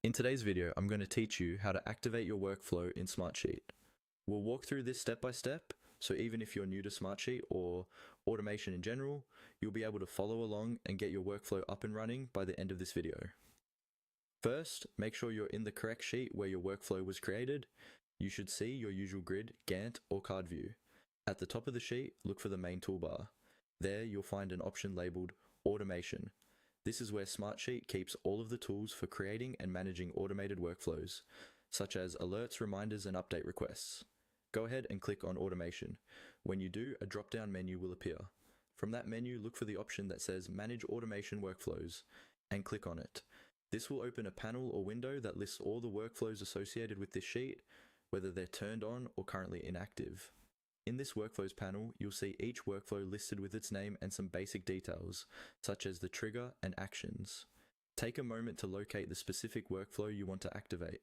In today's video, I'm going to teach you how to activate your workflow in Smartsheet. We'll walk through this step by step, so even if you're new to Smartsheet or automation in general, you'll be able to follow along and get your workflow up and running by the end of this video. First, make sure you're in the correct sheet where your workflow was created. You should see your usual grid, Gantt, or card view. At the top of the sheet, look for the main toolbar. There, you'll find an option labeled Automation. This is where Smartsheet keeps all of the tools for creating and managing automated workflows, such as alerts, reminders, and update requests. Go ahead and click on Automation. When you do, a drop-down menu will appear. From that menu, look for the option that says Manage Automation Workflows, and click on it. This will open a panel or window that lists all the workflows associated with this sheet, whether they're turned on or currently inactive. In this Workflows panel, you'll see each workflow listed with its name and some basic details, such as the trigger and actions. Take a moment to locate the specific workflow you want to activate.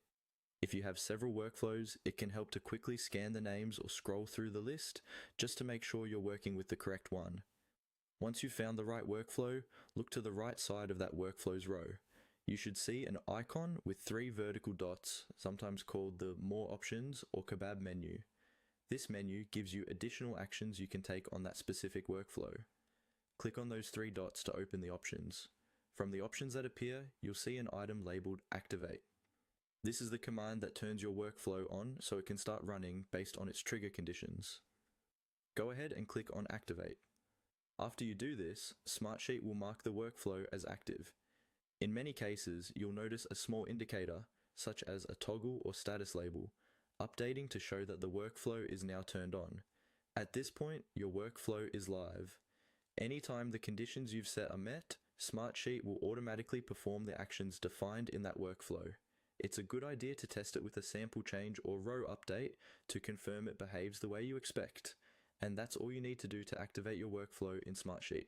If you have several workflows, it can help to quickly scan the names or scroll through the list just to make sure you're working with the correct one. Once you've found the right workflow, look to the right side of that workflows row. You should see an icon with 3 vertical dots, sometimes called the More Options or Kebab menu. This menu gives you additional actions you can take on that specific workflow. Click on those 3 dots to open the options. From the options that appear, you'll see an item labeled Activate. This is the command that turns your workflow on so it can start running based on its trigger conditions. Go ahead and click on Activate. After you do this, Smartsheet will mark the workflow as active. In many cases, you'll notice a small indicator, such as a toggle or status label, updating to show that the workflow is now turned on. At this point, your workflow is live. Anytime the conditions you've set are met, Smartsheet will automatically perform the actions defined in that workflow. It's a good idea to test it with a sample change or row update to confirm it behaves the way you expect. And that's all you need to do to activate your workflow in Smartsheet.